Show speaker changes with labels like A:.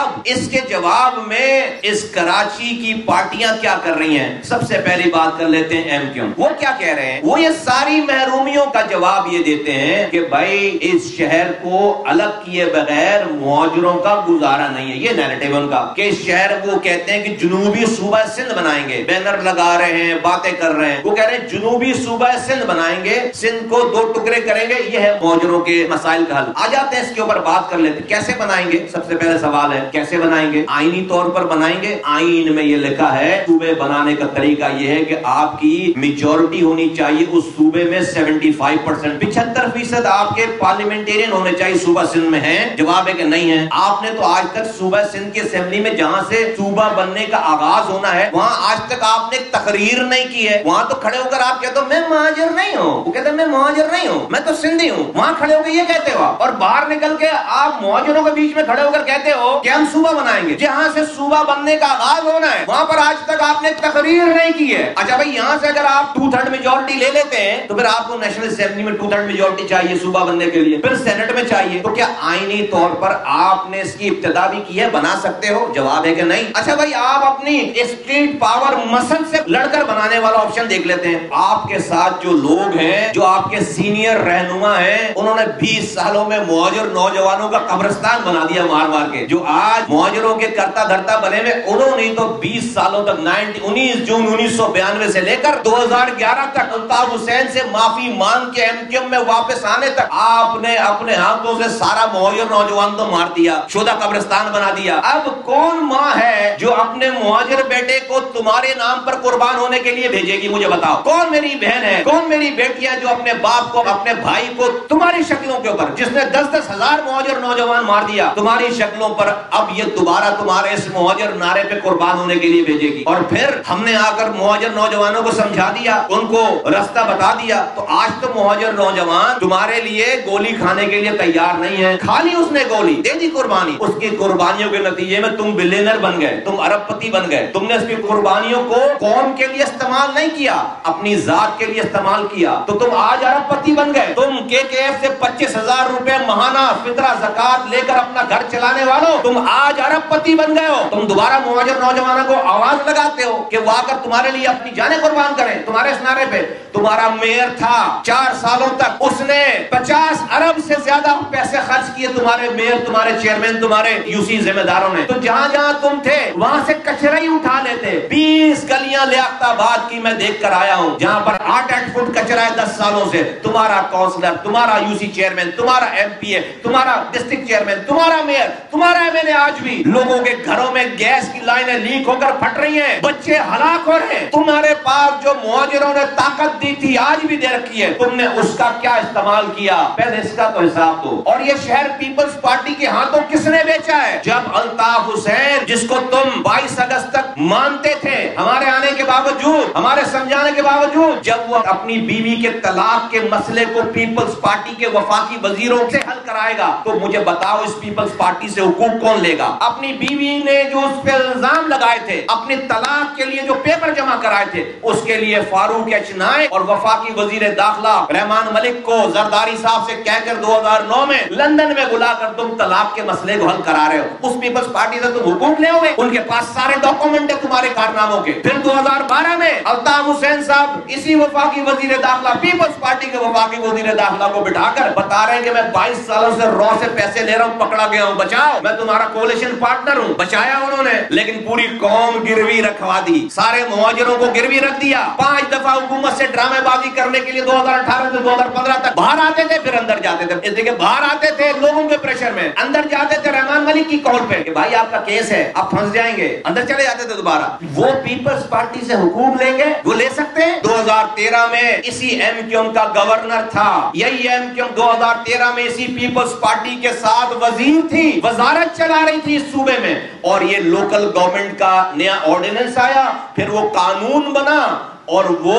A: اب اس کے جواب میں اس کراچی کی پارٹیاں کیا کر رہی ہیں؟ سب سے پہلی بات کر لیتے ہیں ایم کیو۔ وہ کیا کہہ رہے ہیں؟ وہ یہ ساری محرومیوں کا جواب یہ دیتے ہیں کہ بھائی اس شہر کو الگ کیے بغیر مہاجروں کا گزارا نہیں ہے۔ یہ نیریٹیو ان کا کہ اس شہر کو کہتے ہیں کہ جنوبی صوبہ سندھ بنائیں گے، بینر لگا رہے ہیں، باتیں کر رہے ہیں۔ وہ کہہ رہے ہیں جنوبی صوبہ سندھ بنائیں گے، سندھ کو 2 ٹکڑے کریں گے، یہ ہے مہاجروں کے مسائل کا حل۔ آ جاتے ہیں اس کے اوپر بات کر لیتے ہیں کیسے بنائیں گے۔ سب سے پہلے سوال ہے کیسے بنائیں گے؟ آئینی طور پر بنائیں گے۔ آئین میں یہ لکھا ہے صوبے بنانے کا طریقہ یہ ہے کہ آپ کی میجورٹی ہونی چاہیے اس صوبے میں 75%، 75% آپ کے پارلیمنٹیرین ہونے چاہیے صوبہ سندھ میں ہیں۔ جواب ہے کہ نہیں ہے۔ آپ نے تو آج تک صوبہ سندھ کی اسمبلی میں جہاں سے صوبہ بننے کا آغاز ہونا ہے وہاں آج تک آپ نے تقریر نہیں کی ہے۔ وہاں تو کھڑے ہو کر آپ کہتے ہو میں مہاجر نہیں ہوں، وہ کہتے ہیں میں مہاجر نہیں ہوں، میں تو سندھی ہوں۔ وہاں کھڑے ہو کے یہ کہتے ہو اور باہر نکل کے آپ مہاجروں کے بیچ میں کھڑے ہو کر کہتے ہو کہ ہم صوبہ بنائیں گے۔ جہاں سے صوبہ بننے کا آغاز ہونا ہے وہاں پر آج تک آپ نے تقریر نہیں کی ہے۔ اچھا بھائی یہاں سے اگر آپ 2/3 میجورٹی لے لیتے ہیں تو پھر آپ کو نیشنل اسمبلی میں 2/3 میجورٹی چاہیے صوبہ بننے کے لیے، پھر سینٹ میں چاہیے۔ تو کیا آئینی طور پر آپ نے اس کی ابتدا بھی کی ہے؟ بنا سکتے ہو؟ جواب ہے کہ نہیں۔ اچھا بھائی آپ اپنی اسٹریٹ پاور مسل سے لڑ کر بنانے والا آپشن دیکھ لیتے ہیں۔ آپ کے ساتھ جو لوگ ہیں جو آپ کے سینئر رہنما ہیں انہوں نے 20 سالوں میں مہاجر نوجوانوں کا قبرستان بنا دیا مار مار کے۔ جو آج مہاجروں کے کرتا دھرتا بنے ہوئے انہوں نے تو 20 سالوں تک 19 جون 1992 سے لے کر 2011 تک الطاف حسین سے معافی مانگ کے ایم کیو میں واپس آنے تک آپ نے اپنے ہاتھوں سے سارا مہاجر نوجوان تو مار دیا، شودہ قبرستان بنا دیا۔ اب کون ماں ہے جو اپنے مہاجر بیٹے کو تمہارے نام پر قربان ہونے کے لیے بھیجے گی؟ مجھے بتاؤ کون میری بہن ہے، کون میری بیٹیاں جو اپنے باپ کو اپنے بھائی کو تمہاری شکلوں کے اوپر جس نے 10-10 ہزار مہاجر نوجوان مار دیا تمہاری شکلوں پر اب یہ دوبارہ تمہارے اس مہاجر نعرے پہ قربان ہونے کے لیے بھیجے گی؟ اور پھر ہم نے آ کر مہاجر نوجوانوں کو سمجھا دیا، ان کو راستہ بتا دیا، تو آج تو مہاجر نوجوان تمہارے لیے گولی کھانے کے لیے تیار نہیں ہے۔ کھا لی اس نے گولی، دے دی قربانی، اس کی قربانیوں کے نتیجے میں تم بلینر بن گئے، تم ارب پتی بن گئے۔ تم نے اس کی قربانیوں کو قوم کے لیے استعمال نہیں کیا، اپنی ذات کے لیے استعمال کیا، تو تم آج ارب پتی بن گئے۔ تم KKF سے 25,000 روپے ماہانہ فطرہ زکات لے کر اپنا گھر چلانے والوں تم آج ارب پتی بن گئے ہو۔ تم دوبارہ مہاجر نوجوانوں کو آواز لگاتے ہو کہ وہ آ کر تمہارے لیے اپنی جانیں قربان کریں تمہارے اس نعرے پہ۔ تمہارا میئر تھا 4 سالوں تک، اس نے 50 ارب سے زیادہ پیسے خرچ کیے، تمہارے میئر، تمہارے چیئرمین، تمہارے UC ذمہ داروں نے۔ تو جہاں جہاں تم تھے وہاں سے کچرا ہی اٹھا لیتے۔ 20 گلیاں لیاقت آباد کی میں دیکھ کر آیا ہوں جہاں پر 8-8 فٹ کچرا ہے 10 سالوں سے۔ تمہارا کونسلر، تمہارا UC چیئرمین، تمہارا MPA، تمہارا ڈسٹرکٹ چیئرمین، تمہارا میئر، تمہارا MLA آج بھی لوگوں کے گھروں میں گیس کی لائنیں لیک ہو کر پھٹ رہی ہیں، بچے ہلاک ہو رہے ہیں۔ تمہارے پاس جو مہاجروں نے طاقت دی تھی آج بھی دے رکھی ہے، تم نے اس کا کیا استعمال کیا؟ پہلے اس کا تو حساب دو۔ اور یہ شہر پیپلز پارٹی کے ہاتھوں کس نے بیچا ہے؟ جب الطاف حسین جس کو تم 22 اگست تک مانتے تھے ہمارے آنے کے باوجود، ہمارے سمجھانے کے باوجود، جب وہ اپنی بیوی کے طلاق کے مسئلے کو پیپلز پارٹی کے وفاقی وزیروں سے حل کرائے گا تو مجھے بتاؤ اس پیپلز پارٹی سے حقوق کون لے گا؟ اپنی بیوی نے جو اس پہ الزام لگائے تھے، اپنی طلاق کے لیے جو پیپر جمع کرائے تھے، اس کے لیے فاروق نائک اور وفاقی وزیر داخلہ رحمان ملک کو زرداری صاحب سے کہہ کر 2009 میں لندن میں بلا کر تم طلاق کے مسئلے کو حل کرا رہے ہو۔ اس پیپلز پارٹی سے تم حقوق لے ہوئے، ان کے پاس سارے ڈاکومنٹ ہیں تمہارے کارناموں کے۔ پھر 2012 میں الطاف حسین صاحب اسی وفاقی وزیر داخلہ، پیپلز پارٹی کے وفاقی وزیر داخلہ کو بٹھا کر بتا رہے ہیں کہ میں 22 سالوں سے رو سے پیسے لے رہا ہوں، پکڑا گیا ہوں، بچاؤ، میں تمہارا کولیشن پارٹنر ہوں۔ بچایا انہوں نے، لیکن پوری قوم گروی رکھوا دی، سارے مہاجروں کو گروی رکھ دیا۔ 5 دفعہ حکومت سے ڈرامے بازی کرنے کے لیے 2018 سے 2015 تک باہر آتے تھے، پھر اندر جاتے تھے۔ اس لیے کہ باہر آتے تھے لوگوں کے پریشر میں، اندر جاتے تھے رحمان ملک کی کال پہ کہ بھائی آپ کا کیس ہے، آپ پھنس جائیں گے، اندر چلے جاتے تھے دوبارہ۔ وہ پیپلز پارٹی سے حقوق لیں گے، وہ لے سکتے ہیں۔ 2013 میں اسی ایم کیو کا گورنر تھا، یہی ایم کیو 2013 میں اسی پیپلز پارٹی کے ساتھ وزیر تھی، وزارت چلا رہی تھی اس صوبے میں، اور یہ لوکل گورنمنٹ کا نیا آرڈیننس آیا، پھر وہ قانون بنا اور وہ